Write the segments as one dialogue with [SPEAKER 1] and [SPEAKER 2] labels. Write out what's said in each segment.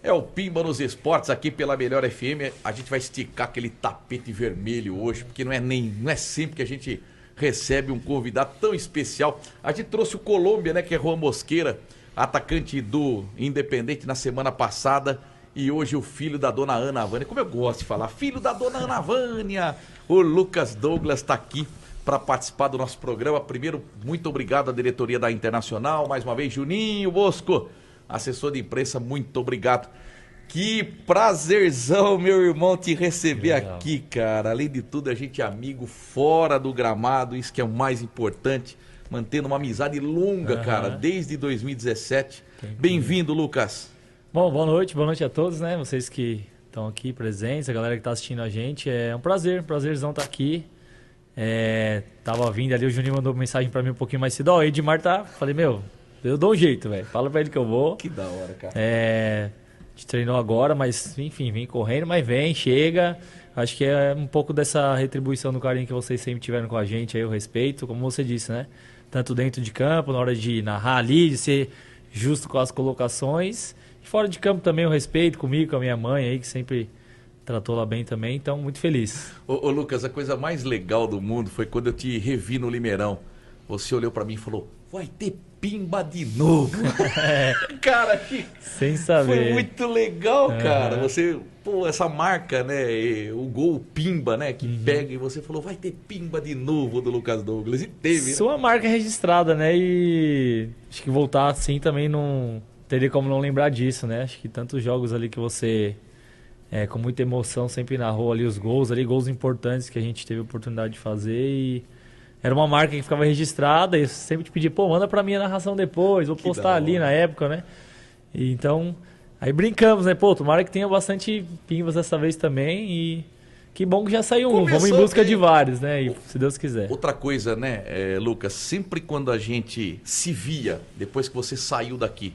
[SPEAKER 1] É o Pimba nos Esportes aqui pela Melhor FM. A gente vai esticar aquele tapete vermelho hoje, porque não é sempre que a gente recebe um convidado tão especial. A gente trouxe o Colômbia, né, que é Juan Mosquera, atacante do Independente na semana passada, e hoje o filho da dona Ana Vânia, como eu gosto de falar, filho da dona Ana Vânia, o Lucas Douglas está aqui para participar do nosso programa. Primeiro, muito obrigado à diretoria da Internacional, mais uma vez, Juninho Bosco, assessor de imprensa, muito obrigado. Que prazerzão, meu irmão, te receber aqui, cara. Além de tudo, a gente é amigo fora do gramado, isso que é o mais importante, mantendo uma amizade longa, cara, desde 2017. Bem-vindo, Lucas.
[SPEAKER 2] Bom, boa noite a todos, né? Vocês que estão aqui presentes, a galera que está assistindo a gente. É um prazerzão estar aqui. Tava vindo ali, o Juninho mandou mensagem para mim um pouquinho mais cedo. Ó, o Edmar tá... Falei, meu, eu dou um jeito, velho. Fala pra ele que eu vou.
[SPEAKER 1] Que da hora, cara.
[SPEAKER 2] A gente treinou agora, mas enfim, vem correndo, mas chega. Acho que é um pouco dessa retribuição do carinho que vocês sempre tiveram com a gente, aí o respeito, como você disse, né? Tanto dentro de campo, na hora de narrar ali, de ser justo com as colocações. E fora de campo também o respeito comigo, com a minha mãe aí, que sempre tratou lá bem também. Então, muito feliz.
[SPEAKER 1] Ô Lucas, a coisa mais legal do mundo foi quando eu te revi no Limeirão. Você olhou pra mim e falou, vai ter Pimba de novo. Cara,
[SPEAKER 2] sem saber.
[SPEAKER 1] Foi muito legal, cara. Você, pô, essa marca, né? O gol Pimba, né? Que pega e você falou, vai ter Pimba de novo do Lucas Douglas. E teve.
[SPEAKER 2] Sua marca registrada, né? E acho que voltar assim também não teria como não lembrar disso, né? Acho que tantos jogos ali que você, com muita emoção, sempre narrou ali os gols, gols importantes que a gente teve a oportunidade de fazer e era uma marca que ficava registrada e eu sempre te pedi, pô, manda pra mim a narração depois, vou postar ali na época, né? E então, aí brincamos, né? Pô, tomara que tenha bastante pimbas dessa vez também e que bom que já saiu um. Vamos em busca de vários, né? E, se Deus quiser.
[SPEAKER 1] Outra coisa, né, Lucas, sempre quando a gente se via, depois que você saiu daqui,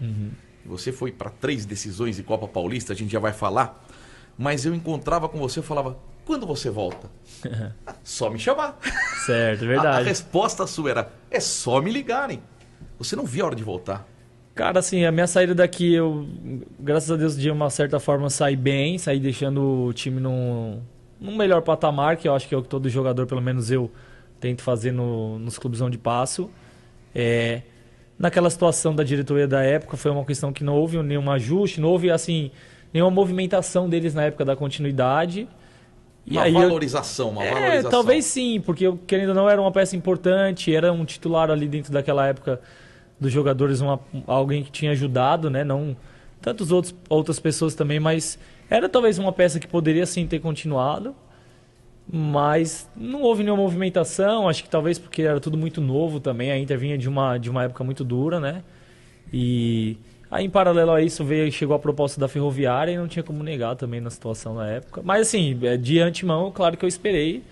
[SPEAKER 1] você foi para 3 decisões de Copa Paulista, a gente já vai falar, mas eu encontrava com você, eu falava, quando você volta? Só me chamar.
[SPEAKER 2] Certo, verdade.
[SPEAKER 1] A resposta sua era, é só me ligarem. Você não via a hora de voltar.
[SPEAKER 2] Cara, assim, a minha saída daqui, eu, graças a Deus, de uma certa forma, saí bem, saí deixando o time num melhor patamar, que eu acho que é o que todo jogador, pelo menos eu, tento fazer nos clubes onde passo. Naquela situação da diretoria da época, foi uma questão que não houve nenhum ajuste, não houve, assim, nenhuma movimentação deles na época da continuidade.
[SPEAKER 1] Uma valorização.
[SPEAKER 2] Talvez sim, porque eu, querendo ou não, era uma peça importante, era um titular ali dentro daquela época dos jogadores, alguém que tinha ajudado, né? Não tantas outras pessoas também, mas era talvez uma peça que poderia sim ter continuado, mas não houve nenhuma movimentação, acho que talvez porque era tudo muito novo também, a Inter vinha de uma época muito dura, né? E aí, em paralelo a isso, chegou a proposta da Ferroviária e não tinha como negar também na situação na época. Mas assim, de antemão, claro que eu esperei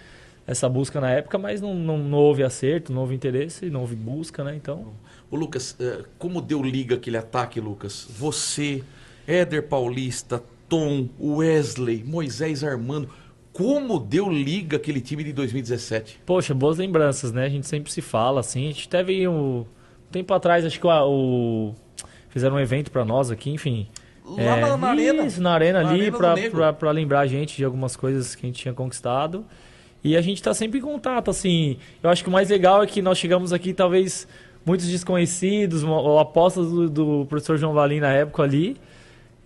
[SPEAKER 2] essa busca na época, mas não houve acerto, não houve interesse, não houve busca, né? Então...
[SPEAKER 1] Ô Lucas, como deu liga aquele ataque, Lucas? Você, Éder Paulista, Tom, Wesley, Moisés Armando, como deu liga aquele time de 2017?
[SPEAKER 2] Poxa, boas lembranças, né? A gente sempre se fala, assim. A gente teve um tempo atrás, acho que fizeram um evento pra nós aqui, enfim.
[SPEAKER 1] Lá na Arena.
[SPEAKER 2] Isso, na Arena ali, pra lembrar a gente de algumas coisas que a gente tinha conquistado. E a gente tá sempre em contato, assim. Eu acho que o mais legal é que nós chegamos aqui, talvez, muitos desconhecidos, apostas do professor João Valim na época ali.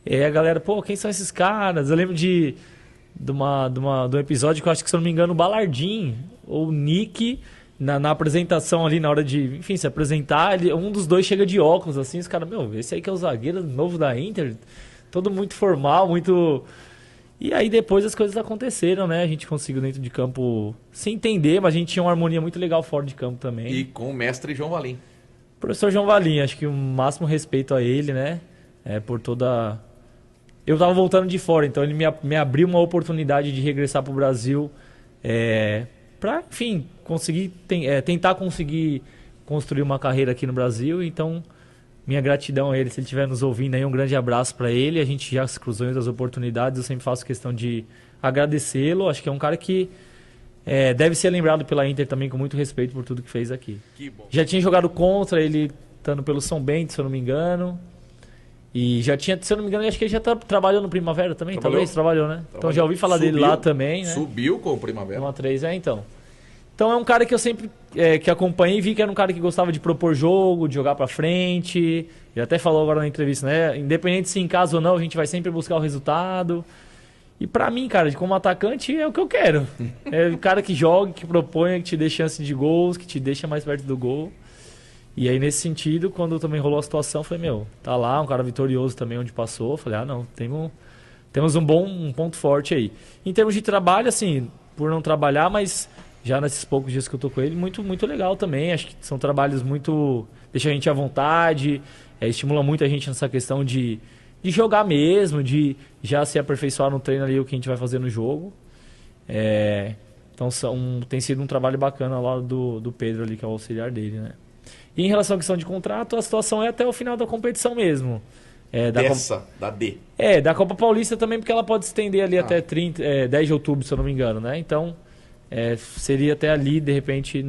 [SPEAKER 2] E aí a galera, pô, quem são esses caras? Eu lembro de um episódio que eu acho que, se eu não me engano, o Balardim, ou o Nick... Na apresentação ali, na hora de, enfim, se apresentar, um dos dois chega de óculos, assim, os caras, meu, esse aí que é o zagueiro novo da Inter, todo muito formal, muito... E aí depois as coisas aconteceram, né? A gente conseguiu dentro de campo se entender, mas a gente tinha uma harmonia muito legal fora de campo também.
[SPEAKER 1] E com o mestre João Valim.
[SPEAKER 2] Professor João Valim, acho que o máximo respeito a ele, né? Por toda... Eu tava voltando de fora, então ele me abriu uma oportunidade de regressar pro Brasil, para, enfim, tentar conseguir construir uma carreira aqui no Brasil. Então, minha gratidão a ele, se ele estiver nos ouvindo aí, um grande abraço para ele. A gente já se cruzou em outras oportunidades, eu sempre faço questão de agradecê-lo. Acho que é um cara que deve ser lembrado pela Inter também com muito respeito por tudo que fez aqui.
[SPEAKER 1] Que bom.
[SPEAKER 2] Já tinha jogado contra ele, estando pelo São Bento, se eu não me engano. E já tinha, se eu não me engano, acho que ele já trabalhou no Primavera também, talvez trabalhou, né?
[SPEAKER 1] Trabalhou.
[SPEAKER 2] Então já ouvi falar dele lá também, né?
[SPEAKER 1] Subiu com o Primavera.
[SPEAKER 2] Uma 3, então. Então é um cara que eu sempre que acompanhei e vi que era um cara que gostava de propor jogo, de jogar pra frente. Ele até falou agora na entrevista, né? Independente se em casa ou não, a gente vai sempre buscar o resultado. E pra mim, cara, como atacante, é o que eu quero. É o cara que joga, que propõe, que te dê chance de gols, que te deixa mais perto do gol. E aí, nesse sentido, quando também rolou a situação, eu falei, tá lá, um cara vitorioso também onde passou. Eu falei, não, temos um ponto forte aí. Em termos de trabalho, assim, por não trabalhar, mas já nesses poucos dias que eu tô com ele, muito, muito legal também. Acho que são trabalhos muito... deixa a gente à vontade, estimula muito a gente nessa questão de jogar mesmo, de já se aperfeiçoar no treino ali o que a gente vai fazer no jogo. Então tem sido um trabalho bacana lá do Pedro ali, que é o auxiliar dele, né? E em relação à questão de contrato, a situação é até o final da competição mesmo.
[SPEAKER 1] Da D.
[SPEAKER 2] Da Copa Paulista também, porque ela pode se estender ali até 10 de outubro, se eu não me engano, né? Então, seria até ali, de repente,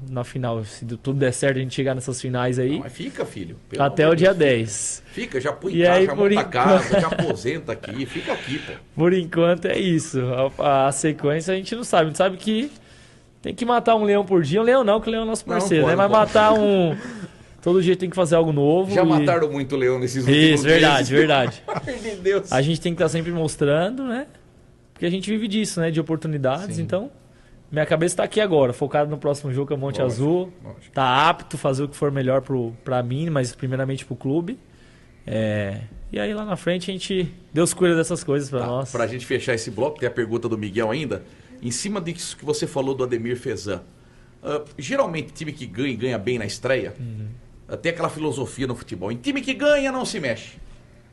[SPEAKER 2] na final. Se tudo der certo, a gente chegar nessas finais aí.
[SPEAKER 1] Mas fica, filho.
[SPEAKER 2] Até o dia 10.
[SPEAKER 1] Fica, já põe casa, já monta casa, já aposenta aqui. Fica aqui, pô.
[SPEAKER 2] Por enquanto é isso. A sequência a gente não sabe. A gente sabe que tem que matar um leão por dia. Um leão não, que o leão é nosso parceiro, né? Mas matar um... Todo dia tem que fazer algo novo.
[SPEAKER 1] Já mataram muito leão nesses últimos
[SPEAKER 2] Isso, verdade,
[SPEAKER 1] meses.
[SPEAKER 2] verdade.
[SPEAKER 1] Ai, meu Deus.
[SPEAKER 2] A gente tem que estar sempre mostrando, né? Porque a gente vive disso, né? De oportunidades. Sim. Então, minha cabeça está aqui agora, focado no próximo jogo, que é o Monte Azul. Lógico. Tá apto a fazer o que for melhor pra mim, mas primeiramente pro clube. E aí lá na frente a gente... Deus cuida dessas coisas pra nós.
[SPEAKER 1] Pra gente fechar esse bloco, tem a pergunta do Miguel ainda. Em cima disso que você falou do Ademir Fezan. Geralmente, time que ganha bem na estreia, tem aquela filosofia no futebol. Em time que ganha, não se mexe.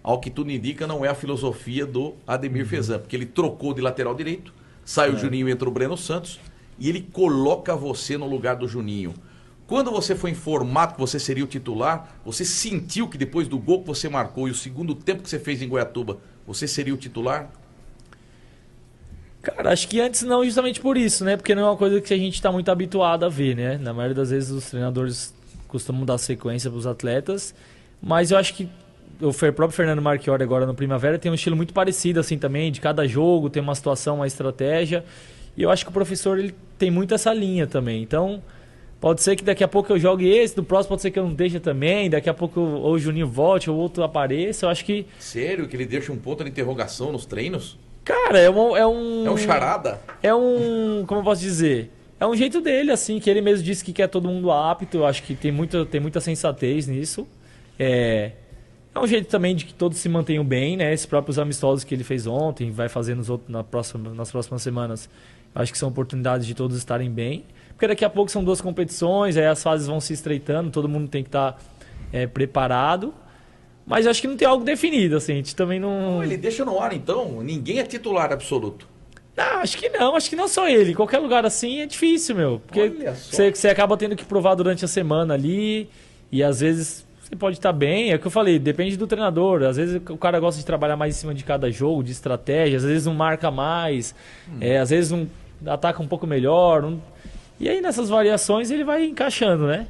[SPEAKER 1] Ao que tudo indica, não é a filosofia do Ademir Fezan, porque ele trocou de lateral direito, sai o Juninho, entra o Breno Santos, e ele coloca você no lugar do Juninho. Quando você foi informado que você seria o titular, você sentiu que depois do gol que você marcou e o segundo tempo que você fez em Goiatuba, você seria o titular?
[SPEAKER 2] Cara, acho que antes não, justamente por isso, né? Porque não é uma coisa que a gente está muito habituado a ver, né? Na maioria das vezes os treinadores costumam dar sequência para os atletas, mas eu acho que o próprio Fernando Marchiori agora no Primavera tem um estilo muito parecido assim também, de cada jogo tem uma situação, uma estratégia, e eu acho que o professor ele tem muito essa linha também. Então, pode ser que daqui a pouco eu jogue esse, do próximo pode ser que eu não deixe também, daqui a pouco ou o Juninho volte ou o outro apareça, eu acho que...
[SPEAKER 1] Sério? Que ele deixa um ponto de interrogação nos treinos?
[SPEAKER 2] Cara, é um...
[SPEAKER 1] É um charada?
[SPEAKER 2] Como eu posso dizer? É um jeito dele, assim, que ele mesmo disse que quer todo mundo apto. Eu acho que tem muita sensatez nisso. É um jeito também de que todos se mantenham bem, né? Esses próprios amistosos que ele fez ontem, vai fazer nas próximas semanas. Acho que são oportunidades de todos estarem bem. Porque daqui a pouco são 2 competições, aí as fases vão se estreitando, todo mundo tem que estar preparado. Mas eu acho que não tem algo definido, assim, a gente também não...
[SPEAKER 1] Ele deixa no ar, então? Ninguém é titular absoluto?
[SPEAKER 2] Não, acho que não só ele. Qualquer lugar assim é difícil, meu. Porque você acaba tendo que provar durante a semana ali, e às vezes você pode estar bem, é o que eu falei, depende do treinador. Às vezes o cara gosta de trabalhar mais em cima de cada jogo, de estratégia, às vezes não marca mais, às vezes não ataca um pouco melhor. E aí nessas variações ele vai encaixando, né?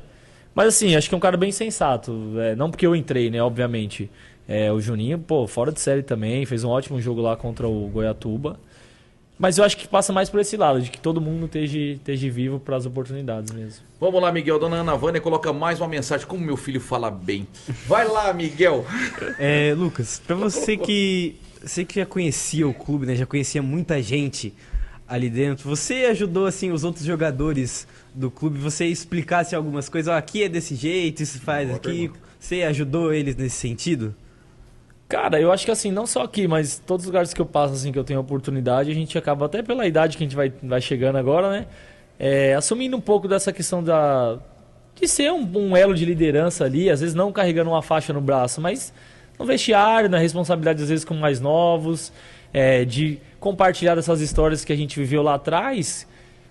[SPEAKER 2] Mas assim, acho que é um cara bem sensato. Não porque eu entrei, né, obviamente. O Juninho, fora de série também, fez um ótimo jogo lá contra o Goiatuba. Mas eu acho que passa mais por esse lado, de que todo mundo esteja vivo para as oportunidades mesmo.
[SPEAKER 1] Vamos lá, Miguel. Dona Ana Vânia coloca mais uma mensagem. Como meu filho fala bem. Vai lá, Miguel.
[SPEAKER 3] Lucas, para você que já conhecia o clube, né, já conhecia muita gente ali dentro, você ajudou assim os outros jogadores do clube, você explicasse algumas coisas, aqui é desse jeito, isso faz aqui, pergunta. Você ajudou eles nesse sentido?
[SPEAKER 2] Cara, eu acho que assim, não só aqui, mas todos os lugares que eu passo, assim, que eu tenho oportunidade, a gente acaba, até pela idade que a gente vai chegando agora, né? Assumindo um pouco dessa questão de ser um elo de liderança ali, às vezes não carregando uma faixa no braço, mas no vestiário, na responsabilidade às vezes com mais novos, de compartilhar dessas histórias que a gente viveu lá atrás,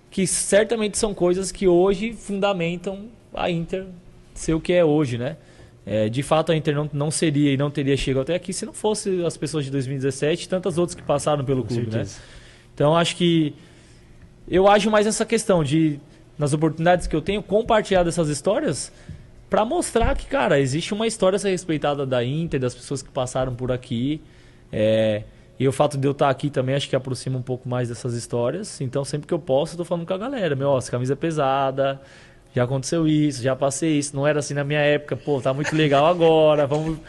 [SPEAKER 2] que certamente são coisas que hoje fundamentam a Inter ser o que é hoje, né? De fato a Inter não seria e não teria chegado até aqui se não fosse as pessoas de 2017 e tantas outras que passaram pelo clube, né? Então acho que eu ajo mais nessa questão de, nas oportunidades que eu tenho, compartilhar dessas histórias Pra mostrar que, cara, existe uma história a ser respeitada da Inter, das pessoas que passaram por aqui. E o fato de eu estar aqui também acho que aproxima um pouco mais dessas histórias. Então, sempre que eu posso, eu tô falando com a galera. Essa camisa é pesada, já aconteceu isso, já passei isso. Não era assim na minha época, pô, tá muito legal agora, vamos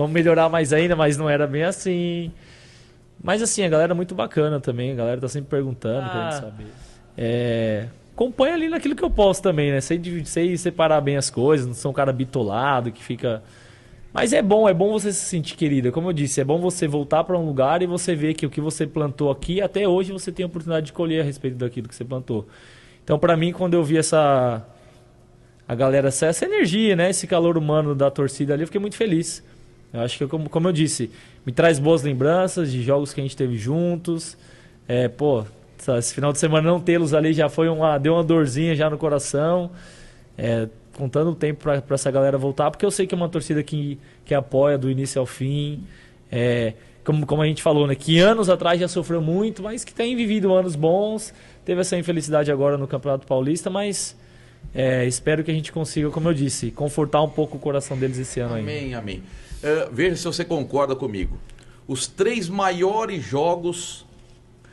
[SPEAKER 2] melhorar mais ainda, mas não era bem assim. Mas assim, a galera é muito bacana também, a galera tá sempre perguntando, querendo saber. Acompanha ali naquilo que eu posso também, né? Sei separar bem as coisas, não sou um cara bitolado que fica... Mas é bom você se sentir querido. Como eu disse, é bom você voltar para um lugar e você ver que o que você plantou aqui, até hoje você tem a oportunidade de colher a respeito daquilo que você plantou. Então, para mim, quando eu vi a galera, essa energia, né? Esse calor humano da torcida ali, eu fiquei muito feliz. Eu acho que, como eu disse, me traz boas lembranças de jogos que a gente teve juntos. Esse final de semana não tê-los ali já deu uma dorzinha já no coração. Contando o tempo para essa galera voltar, porque eu sei que é uma torcida que apoia do início ao fim. Como a gente falou, né? Que anos atrás já sofreu muito, mas que tem vivido anos bons. Teve essa infelicidade agora no Campeonato Paulista, mas espero que a gente consiga, como eu disse, confortar um pouco o coração deles esse ano ainda.
[SPEAKER 1] Amém. Veja se você concorda comigo. Os 3 maiores jogos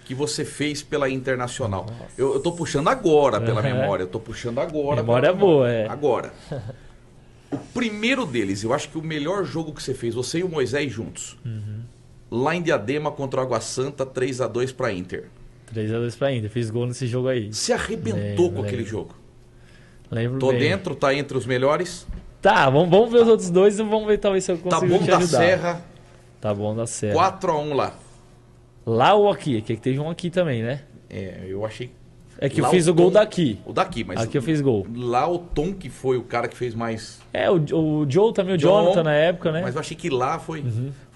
[SPEAKER 1] que você fez pela Internacional. Eu tô puxando agora pela memória. Eu tô puxando agora.
[SPEAKER 2] Memória boa,
[SPEAKER 1] Agora. O primeiro deles, eu acho que o melhor jogo que você fez, você e o Moisés juntos. Lá em Diadema contra o Água Santa, 3-2 pra Inter.
[SPEAKER 2] 3-2 pra Inter, fiz gol nesse jogo aí.
[SPEAKER 1] Você arrebentou com aquele jogo.
[SPEAKER 2] Lembro
[SPEAKER 1] Tô
[SPEAKER 2] bem.
[SPEAKER 1] dentro, tá entre os melhores.
[SPEAKER 2] Tá, vamos ver os outros dois e vamos ver talvez se eu consigo te ajudar.
[SPEAKER 1] Tá bom da Serra.
[SPEAKER 2] Tá bom da Serra.
[SPEAKER 1] 4-1 lá.
[SPEAKER 2] Lá ou aqui? Que teve um aqui também, né?
[SPEAKER 1] Eu achei...
[SPEAKER 2] É que eu fiz o gol daqui.
[SPEAKER 1] O daqui, mas...
[SPEAKER 2] Aqui eu fiz gol.
[SPEAKER 1] Lá o Tom que foi o cara que fez mais...
[SPEAKER 2] O Joe também, o Jonathan na época, né?
[SPEAKER 1] Mas eu achei que lá foi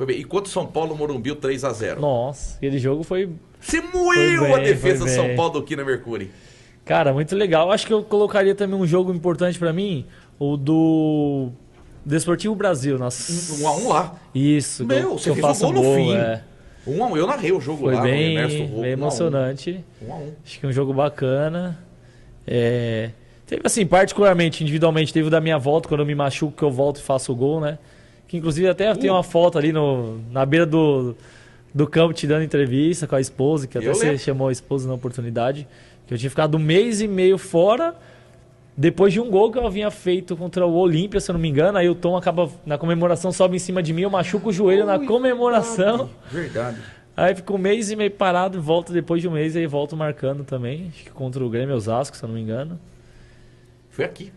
[SPEAKER 1] bem. E contra o São Paulo, Morumbi, 3-0.
[SPEAKER 2] Nossa, aquele jogo foi...
[SPEAKER 1] Você moeu a defesa do
[SPEAKER 2] bem.
[SPEAKER 1] São Paulo aqui na Mercury.
[SPEAKER 2] Cara, muito legal. Acho que eu colocaria também um jogo importante pra mim, o do Desportivo Brasil. Nossa.
[SPEAKER 1] 1-1 lá.
[SPEAKER 2] Isso.
[SPEAKER 1] Você fez o gol no fim. 1-1, eu narrei o jogo
[SPEAKER 2] foi
[SPEAKER 1] lá.
[SPEAKER 2] Bem emocionante.
[SPEAKER 1] 1-1.
[SPEAKER 2] Acho que é um jogo bacana. Teve assim, particularmente, individualmente, teve o da minha volta, quando eu me machuco, que eu volto e faço o gol, né? Que inclusive até tem uma foto ali na beira do campo te dando entrevista com a esposa, que até você chamou a esposa na oportunidade. Que eu tinha ficado 1 mês e meio fora, depois de um gol que eu havia feito contra o Olímpia, se eu não me engano. Aí o Tom acaba, na comemoração, sobe em cima de mim, eu machuco o joelho na comemoração.
[SPEAKER 1] Verdade.
[SPEAKER 2] Aí fico 1 mês e meio parado e volto depois de 1 mês, aí volto marcando também. Acho que contra o Grêmio Osasco, se eu não me engano.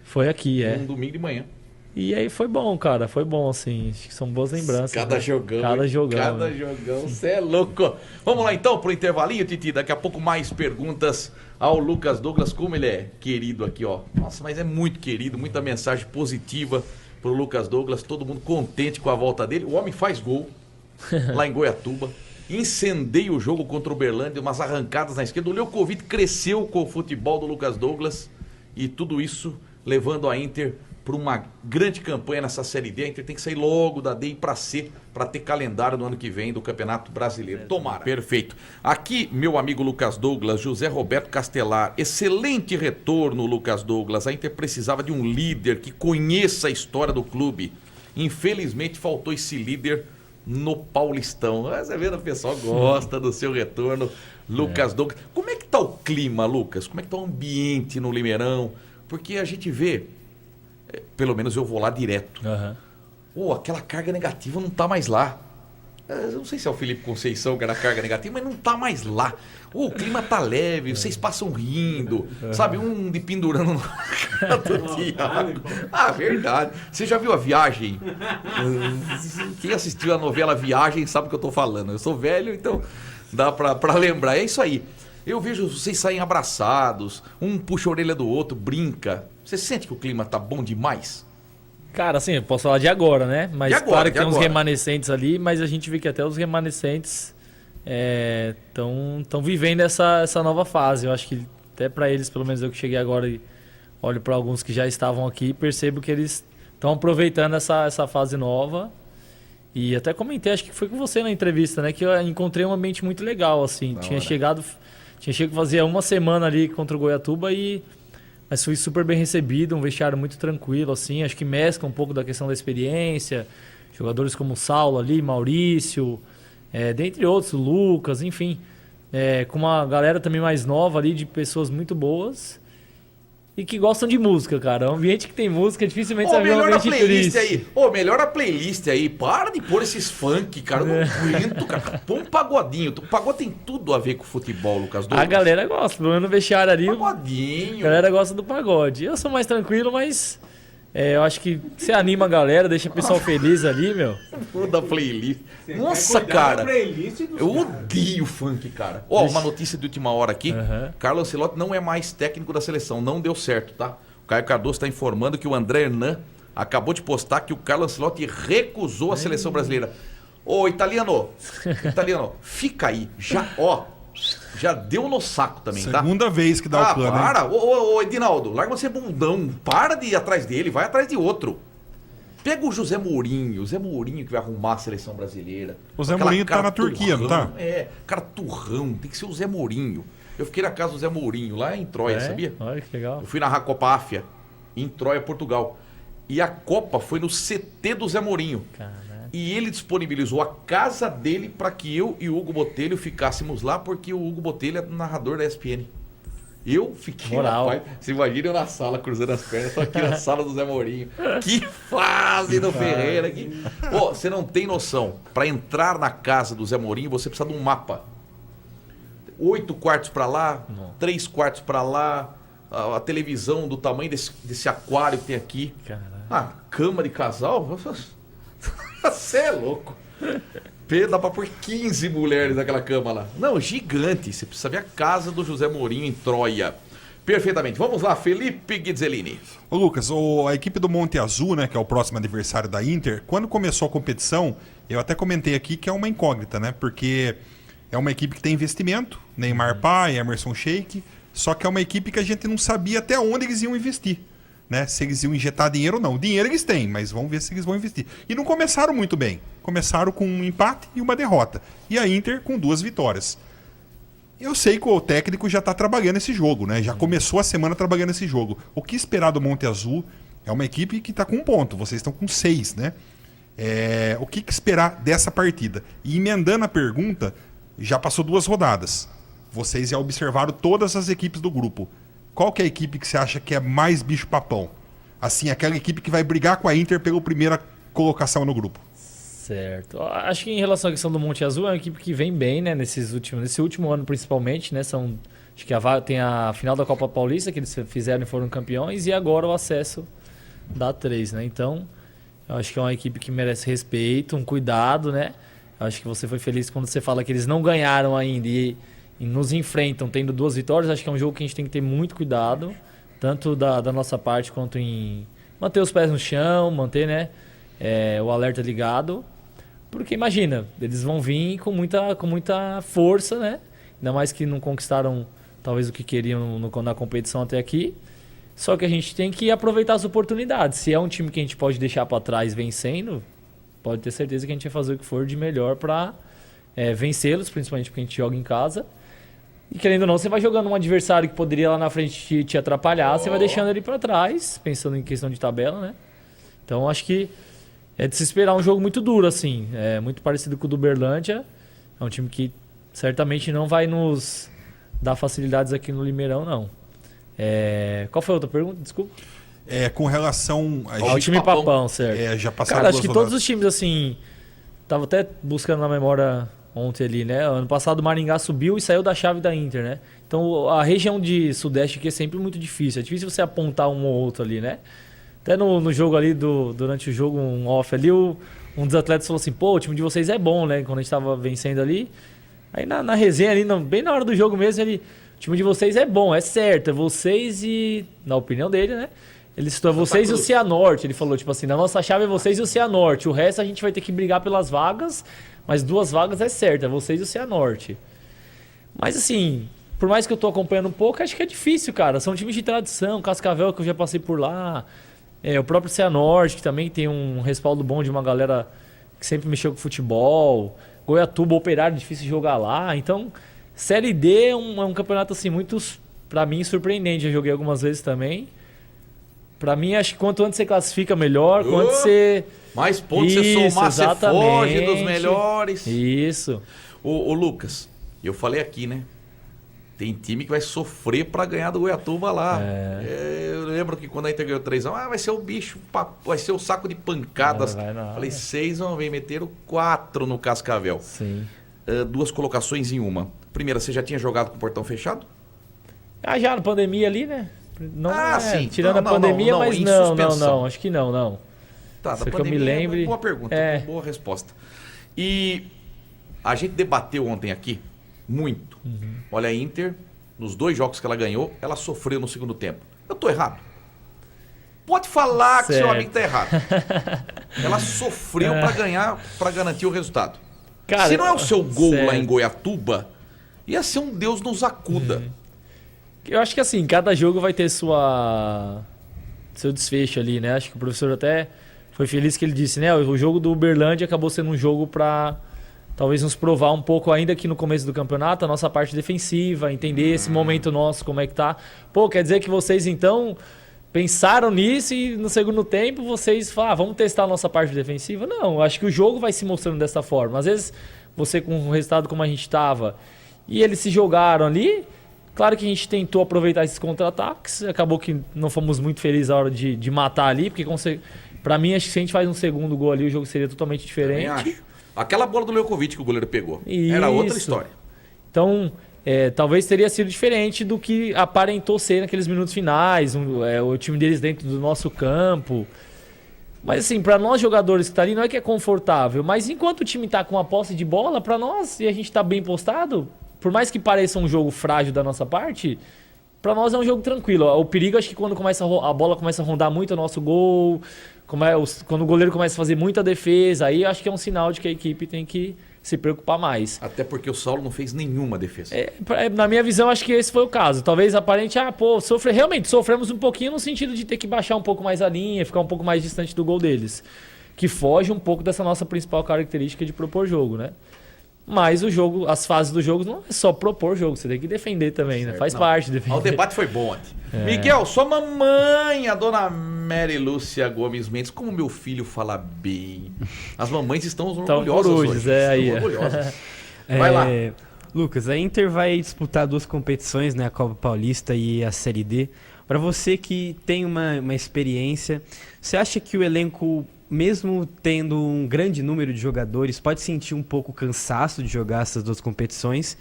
[SPEAKER 1] Foi aqui.
[SPEAKER 2] Um
[SPEAKER 1] domingo de manhã.
[SPEAKER 2] E aí foi bom, cara. Foi bom, assim. Acho que são boas lembranças.
[SPEAKER 1] Cada jogão.
[SPEAKER 2] Cada jogão,
[SPEAKER 1] você é louco. Vamos lá então pro intervalinho, Titi. Daqui a pouco mais perguntas ao Lucas Douglas. Como ele é querido aqui, ó. Nossa, mas é muito querido. Muita mensagem positiva pro Lucas Douglas. Todo mundo contente com a volta dele. O homem faz gol lá em Goiatuba. Incendeia o jogo contra o Uberlândia. Umas arrancadas na esquerda. O Leucovite cresceu com o futebol do Lucas Douglas. E tudo isso levando a Inter para uma grande campanha nessa Série D. A Inter tem que sair logo da D e para C, para ter calendário no ano que vem do Campeonato Brasileiro. Tomara. Perfeito. Aqui, meu amigo Lucas Douglas, José Roberto Castelar. Excelente retorno, Lucas Douglas. A Inter precisava de um líder que conheça a história do clube. Infelizmente, faltou esse líder no Paulistão. Você vê, o pessoal gosta do seu retorno, Lucas Douglas. Como é que tá o clima, Lucas? Como é que tá o ambiente no Limeirão? Porque a gente vê... Pelo menos eu vou lá direto. Aquela carga negativa não tá mais lá. Eu não sei se é o Felipe Conceição que era carga negativa, mas não tá mais lá. O clima tá leve, vocês passam rindo, sabe? Um de pendurando no canto do Thiago. Verdade. Você já viu a Viagem? Quem assistiu a novela Viagem sabe o que eu tô falando. Eu sou velho, então dá pra lembrar. É isso aí. Eu vejo vocês saem abraçados, um puxa a orelha do outro, brinca. Você sente que o clima tá bom demais?
[SPEAKER 2] Cara, assim, eu posso falar de agora, né? Mas
[SPEAKER 1] de agora,
[SPEAKER 2] claro que tem uns remanescentes ali, mas a gente vê que até os remanescentes estão vivendo essa nova fase. Eu acho que até para eles, pelo menos eu que cheguei agora e olho para alguns que já estavam aqui, percebo que eles estão aproveitando essa fase nova. E até comentei, acho que foi com você na entrevista, né? Que eu encontrei um ambiente muito legal, assim. Tinha chegado fazia 1 semana ali contra o Goiatuba e Mas fui super bem recebido, um vestiário muito tranquilo, assim. Acho que mescla um pouco da questão da experiência. Jogadores como o Saulo ali, Maurício, dentre outros, o Lucas, enfim. Com uma galera também mais nova ali, de pessoas muito boas. E que gostam de música, cara. Um ambiente que tem música, dificilmente você vai ver um ambiente triste.
[SPEAKER 1] Aí. Melhora a playlist aí. Para de pôr esses funk, cara. Eu não aguento, cara. Põe um pagodinho. O pagode tem tudo a ver com futebol, Lucas Douglas.
[SPEAKER 2] A galera gosta. Pelo menos no vestiário ali.
[SPEAKER 1] Pagodinho.
[SPEAKER 2] A galera gosta do pagode. Eu sou mais tranquilo, mas... eu acho que você anima a galera, deixa o pessoal feliz ali, meu.
[SPEAKER 1] Da playlist. Nossa, cara. Eu odeio funk, cara. Uma notícia de última hora aqui. Carlo Ancelotti não é mais técnico da seleção. Não deu certo, tá? O Caio Cardoso está informando que o André Hernan acabou de postar que o Carlo Ancelotti recusou a seleção brasileira. Ô, italiano, fica aí. Já deu no saco também, tá?
[SPEAKER 4] Segunda vez que dá o cano,
[SPEAKER 1] para.
[SPEAKER 4] hein?
[SPEAKER 1] Ô, Edinaldo, larga você bundão. Para de ir atrás dele, vai atrás de outro. Pega o José Mourinho que vai arrumar a seleção brasileira.
[SPEAKER 4] O Zé Mourinho tá na Turquia, não tá?
[SPEAKER 1] Cara turrão, tem que ser o Zé Mourinho. Eu fiquei na casa do Zé Mourinho, lá em Troia, sabia?
[SPEAKER 2] Olha que legal.
[SPEAKER 1] Eu fui narrar a Copa Áfia, em Troia, Portugal. E a Copa foi no CT do Zé Mourinho.
[SPEAKER 2] Caraca.
[SPEAKER 1] E ele disponibilizou a casa dele para que eu e o Hugo Botelho ficássemos lá, porque o Hugo Botelho é narrador da ESPN. Eu fiquei
[SPEAKER 2] Moral.
[SPEAKER 1] Rapaz, você imagina eu na sala, cruzando as pernas, tô aqui na sala do Zé Mourinho. Que fase do Ferreira aqui. Você não tem noção. Para entrar na casa do Zé Mourinho, você precisa de um mapa. 8 quartos para lá, 3 quartos para lá, a televisão do tamanho desse aquário que tem aqui.
[SPEAKER 2] Caraca.
[SPEAKER 1] Cama de casal. Você é louco. Dá pra pôr 15 mulheres naquela cama lá. Não, gigante. Você precisa ver a casa do José Mourinho em Troia. Perfeitamente. Vamos lá, Felipe Guizelini.
[SPEAKER 4] Ô Lucas, a equipe do Monte Azul, né, que é o próximo adversário da Inter, quando começou a competição, eu até comentei aqui que é uma incógnita, né? Porque é uma equipe que tem investimento, Neymar Pai, Emerson Sheik, só que é uma equipe que a gente não sabia até onde eles iam investir. Né? Se eles iam injetar dinheiro ou não. Dinheiro eles têm, mas vamos ver se eles vão investir. E não começaram muito bem. Começaram com um empate e uma derrota. E a Inter com 2 vitórias. Eu sei que o técnico já está trabalhando esse jogo, né? Já começou a semana trabalhando esse jogo. O que esperar do Monte Azul é uma equipe que está com 1 ponto. Vocês estão com 6, né? O que esperar dessa partida? E emendando a pergunta, já passou 2 rodadas. Vocês já observaram todas as equipes do grupo. Qual que é a equipe que você acha que é mais bicho-papão? Assim, aquela equipe que vai brigar com a Inter pela primeira colocação no grupo.
[SPEAKER 2] Certo. Acho que em relação à questão do Monte Azul, é uma equipe que vem bem, né? Nesse último ano, principalmente, né? Acho que tem a final da Copa Paulista, que eles fizeram e foram campeões, e agora o acesso da 3, né? Então, eu acho que é uma equipe que merece respeito, um cuidado, né? Eu acho que você foi feliz quando você fala que eles não ganharam ainda e nos enfrentam tendo 2 vitórias. Acho que é um jogo que a gente tem que ter muito cuidado, tanto da nossa parte quanto em manter os pés no chão, manter, né, o alerta ligado, porque imagina, eles vão vir com muita força, né? Ainda mais que não conquistaram talvez o que queriam na competição até aqui. Só que a gente tem que aproveitar as oportunidades. Se é um time que a gente pode deixar para trás vencendo, pode ter certeza que a gente vai fazer o que for de melhor para vencê-los, principalmente porque a gente joga em casa. E querendo ou não, você vai jogando um adversário que poderia lá na frente te atrapalhar, você vai deixando ele para trás, pensando em questão de tabela, né? Então acho que é de se esperar um jogo muito duro, assim. É muito parecido com o do Uberlândia. É um time que certamente não vai nos dar facilidades aqui no Limeirão, não. Qual foi a outra pergunta? Desculpa.
[SPEAKER 4] Com relação
[SPEAKER 2] ao time papão, certo.
[SPEAKER 4] Já passaram.
[SPEAKER 2] Cara, acho que todos os times, assim... Tava até buscando na memória ontem ali, né? Ano passado o Maringá subiu e saiu da chave da Inter, né? Então a região de Sudeste aqui é sempre muito difícil. É difícil você apontar um ou outro ali, né? Até no jogo ali, durante o jogo, um off ali, um dos atletas falou assim, pô, o time de vocês é bom, né? Quando a gente tava vencendo ali. Aí na resenha ali, bem na hora do jogo mesmo, o time de vocês é bom, é certo. É vocês e... Na opinião dele, né? Ele citou vocês e o Cianorte. Ele falou, tipo assim, na nossa chave é vocês e o Cianorte. O resto a gente vai ter que brigar pelas vagas, mas 2 vagas é certo, é vocês e o Cianorte. Mas assim, por mais que eu tô acompanhando um pouco, acho que é difícil, cara. São times de tradição, Cascavel, que eu já passei por lá. O próprio Cianorte, que também tem um respaldo bom de uma galera que sempre mexeu com futebol. Goiatuba, Operário, difícil jogar lá. Então, Série D é um campeonato assim muito pra mim, surpreendente. Eu joguei algumas vezes também. Pra mim, acho que quanto antes você classifica, melhor. Quanto você...
[SPEAKER 1] Mais pontos você somar, você foge dos melhores.
[SPEAKER 2] Isso.
[SPEAKER 1] Ô Lucas, eu falei aqui, né? Tem time que vai sofrer pra ganhar do Goiatuba lá. Eu lembro que quando a Inter ganhou 3x1, vai ser o bicho, vai ser o saco de pancadas. Falei, 6, vamos ver, meteram 4 no Cascavel.
[SPEAKER 2] Sim.
[SPEAKER 1] 2 colocações em uma. Primeira, você já tinha jogado com o portão fechado?
[SPEAKER 2] Já na pandemia ali, né? Não,
[SPEAKER 1] sim.
[SPEAKER 2] Tirando a pandemia, mas não, acho que não.
[SPEAKER 1] Tá, da
[SPEAKER 2] pandemia,
[SPEAKER 1] que eu me lembre.
[SPEAKER 2] Boa
[SPEAKER 1] pergunta, boa resposta. E a gente debateu ontem aqui muito. Olha, a Inter, nos 2 jogos que ela ganhou, ela sofreu no segundo tempo. Eu tô errado? Pode falar que seu amigo tá errado. Ela sofreu pra ganhar, pra garantir o resultado.
[SPEAKER 2] Cara,
[SPEAKER 1] se não é o seu gol lá em Goiatuba, ia ser um Deus nos acuda.
[SPEAKER 2] Eu acho que assim, cada jogo vai ter seu desfecho ali, né? Acho que o professor até foi feliz que ele disse, né? O jogo do Uberlândia acabou sendo um jogo pra talvez nos provar um pouco ainda que no começo do campeonato, a nossa parte defensiva, entender esse momento nosso, como é que tá. Pô, quer dizer que vocês então pensaram nisso e no segundo tempo vocês falam, vamos testar a nossa parte defensiva? Não, acho que o jogo vai se mostrando dessa forma. Às vezes você com um resultado como a gente estava e eles se jogaram ali, claro que a gente tentou aproveitar esses contra-ataques, acabou que não fomos muito felizes na hora de matar ali, porque pra mim acho que se a gente faz um segundo gol ali o jogo seria totalmente diferente.
[SPEAKER 1] Também acho. Aquela bola do Leukovic que o goleiro pegou,
[SPEAKER 2] Isso.
[SPEAKER 1] Era outra história.
[SPEAKER 2] Então, talvez teria sido diferente do que aparentou ser naqueles minutos finais, o time deles dentro do nosso campo. Mas assim, para nós jogadores que tá ali, não é que é confortável, mas enquanto o time tá com a posse de bola, para nós, e a gente tá bem postado, por mais que pareça um jogo frágil da nossa parte, para nós é um jogo tranquilo. O perigo acho que quando a bola começa a rondar muito o nosso gol, quando o goleiro começa a fazer muita defesa, aí acho que é um sinal de que a equipe tem que se preocupar mais.
[SPEAKER 1] Até porque o Saulo não fez nenhuma defesa.
[SPEAKER 2] Na minha visão, acho que esse foi o caso. Talvez aparente, realmente sofremos um pouquinho no sentido de ter que baixar um pouco mais a linha, ficar um pouco mais distante do gol deles. Que foge um pouco dessa nossa principal característica de propor jogo, né? Mas o jogo, as fases do jogo não é só propor jogo, você tem que defender também, né? Faz parte de defender.
[SPEAKER 1] O debate foi bom ontem. Miguel, sua mamãe, a dona Mary Lúcia Gomes Mendes, como meu filho fala bem. As mamães estão orgulhosas hoje. Estão orgulhosas. Vai lá.
[SPEAKER 3] Lucas, a Inter vai disputar 2 competições, né? A Copa Paulista e a Série D. Para você que tem uma experiência, você acha que o elenco, mesmo tendo um grande número de jogadores, pode sentir um pouco cansaço de jogar essas 2 competições?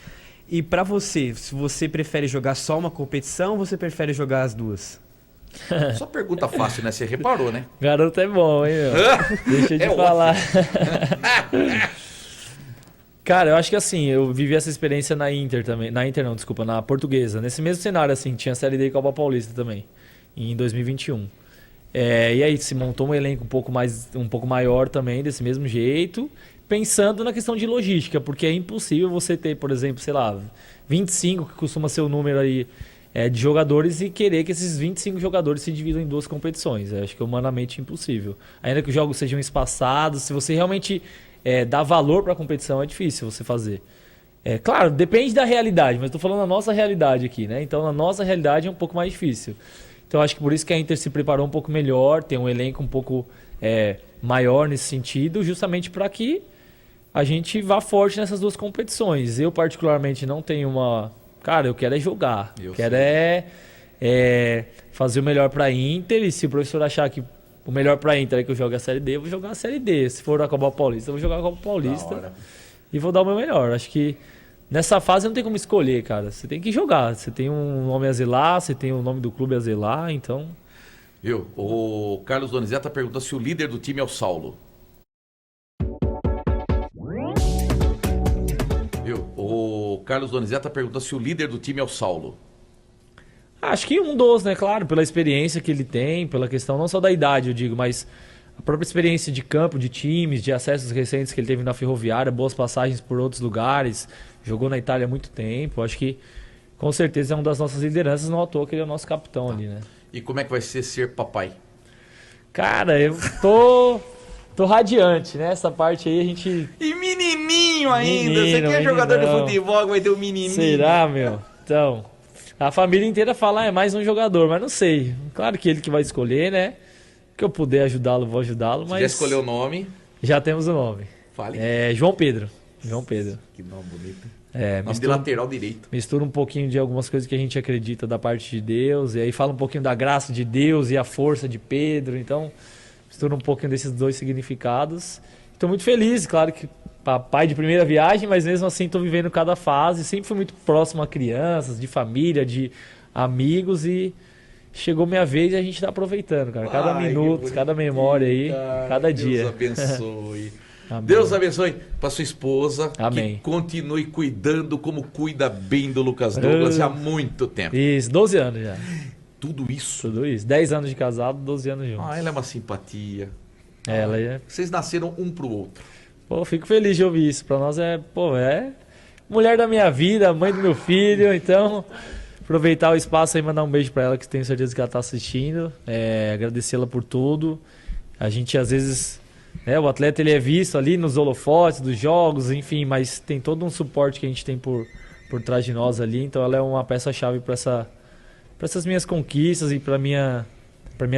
[SPEAKER 3] E para você, se você prefere jogar só uma competição ou você prefere jogar as 2?
[SPEAKER 1] Só pergunta fácil, né? Você reparou, né?
[SPEAKER 2] Garoto é bom, hein, meu? Deixa eu te falar. Cara, eu acho que assim, eu vivi essa experiência na Inter também. Na Inter não, desculpa, na Portuguesa. Nesse mesmo cenário, assim, tinha Série D e Copa Paulista também, em 2021. E aí se montou um elenco um pouco maior também, desse mesmo jeito, pensando na questão de logística, porque é impossível você ter, por exemplo, sei lá, 25, que costuma ser o número aí de jogadores, e querer que esses 25 jogadores se dividam em 2 competições. Eu acho que é humanamente impossível. Ainda que os jogos sejam espaçados, se você realmente dá valor para a competição, é difícil você fazer. Claro, depende da realidade, mas estou falando da nossa realidade aqui, né? Então, na nossa realidade é um pouco mais difícil. Então, acho que por isso que a Inter se preparou um pouco melhor, tem um elenco um pouco maior nesse sentido, justamente para que a gente vá forte nessas 2 competições. Eu, particularmente, não tenho uma... Cara, eu quero jogar. Quero fazer o melhor para a Inter, e se o professor achar que o melhor para a Inter é que eu jogue a Série D, eu vou jogar a Série D. Se for a Copa Paulista, eu vou jogar a Copa Paulista e vou dar o meu melhor. Acho que nessa fase não tem como escolher, cara. Você tem que jogar. Você tem um nome a zelar, você tem o nome do clube a zelar, então...
[SPEAKER 1] Viu? O Carlos Donizete perguntou se o líder do time é o Saulo. Viu? O Carlos Donizete perguntou se o líder do time é o Saulo.
[SPEAKER 2] Acho que um dos, né? Claro, pela experiência que ele tem, pela questão não só da idade, eu digo, mas a própria experiência de campo, de times, de acessos recentes que ele teve na Ferroviária, boas passagens por outros lugares, jogou na Itália há muito tempo. Acho que com certeza é uma das nossas lideranças, não à toa que ele é o nosso capitão ali, né?
[SPEAKER 1] E como é que vai ser papai?
[SPEAKER 2] Cara, eu tô radiante, né? Essa parte aí a gente...
[SPEAKER 1] E menininho ainda! Você que é jogador de futebol, vai ter um menininho.
[SPEAKER 2] Será, meu? Então... A família inteira fala, é mais um jogador, mas não sei. Claro que ele que vai escolher, né? Que eu puder ajudá-lo, vou ajudá-lo, mas...
[SPEAKER 1] Já escolheu o nome?
[SPEAKER 2] Já temos o nome.
[SPEAKER 1] Fale.
[SPEAKER 2] É João Pedro. João Pedro.
[SPEAKER 1] Que nome bonito.
[SPEAKER 2] Nome
[SPEAKER 1] de lateral direito.
[SPEAKER 2] Mistura um pouquinho de algumas coisas que a gente acredita da parte de Deus, e aí fala um pouquinho da graça de Deus e a força de Pedro, então mistura um pouquinho desses dois significados. Estou muito feliz, claro que pai de primeira viagem, mas mesmo assim estou vivendo cada fase, sempre fui muito próximo a crianças, de família, de amigos, e chegou minha vez e a gente está aproveitando, cara. Cada minuto, cada memória aí, cada dia.
[SPEAKER 1] Deus abençoe.
[SPEAKER 2] Amém.
[SPEAKER 1] Deus abençoe para sua esposa.
[SPEAKER 2] Amém.
[SPEAKER 1] Que continue cuidando como cuida bem do Lucas Douglas há muito tempo.
[SPEAKER 2] Isso, 12 anos já.
[SPEAKER 1] Tudo isso?
[SPEAKER 2] Tudo isso. 10 anos de casado, 12 anos juntos.
[SPEAKER 1] Ela é uma simpatia.
[SPEAKER 2] Ela é...
[SPEAKER 1] Vocês nasceram um pro outro.
[SPEAKER 2] Pô, fico feliz de ouvir isso. Pra nós é mulher da minha vida, mãe do meu filho. Então, aproveitar o espaço e mandar um beijo pra ela, que tenho certeza que ela tá assistindo. Agradecê-la por tudo. A gente, às vezes, o atleta ele é visto ali nos holofotes dos jogos, enfim, mas tem todo um suporte que a gente tem por trás de nós ali. Então, ela é uma peça-chave pra essas minhas conquistas e pra minha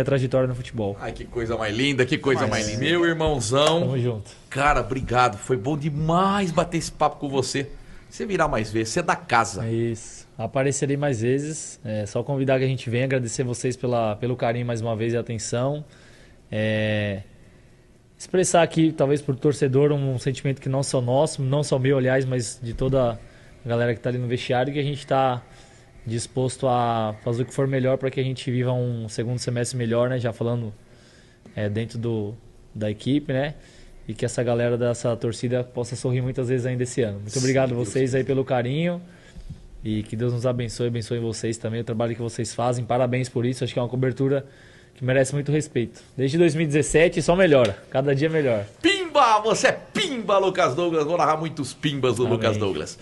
[SPEAKER 2] trajetória no futebol.
[SPEAKER 1] Ai, que coisa mais linda, que coisa mais linda. Meu irmãozão.
[SPEAKER 2] Tamo junto.
[SPEAKER 1] Cara, obrigado. Foi bom demais bater esse papo com você. Você virá mais vezes, você é da casa.
[SPEAKER 2] É isso. Aparecerei mais vezes. É só convidar que a gente venha. Agradecer vocês pelo carinho mais uma vez e atenção. Expressar aqui, talvez por torcedor, um sentimento que não só nosso, não só meu, aliás, mas de toda a galera que está ali no vestiário, que a gente está disposto a fazer o que for melhor para que a gente viva um segundo semestre melhor, né? Já falando dentro da equipe, né? E que essa galera dessa torcida possa sorrir muitas vezes ainda esse ano. Muito obrigado a vocês aí pelo carinho e que Deus nos abençoe vocês também, o trabalho que vocês fazem. Parabéns por isso, acho que é uma cobertura que merece muito respeito. Desde 2017 só melhora, cada dia melhor.
[SPEAKER 1] Pimba! Você é pimba, Lucas Douglas. Vou narrar muitos pimbas do
[SPEAKER 2] Amém.
[SPEAKER 1] Lucas Douglas.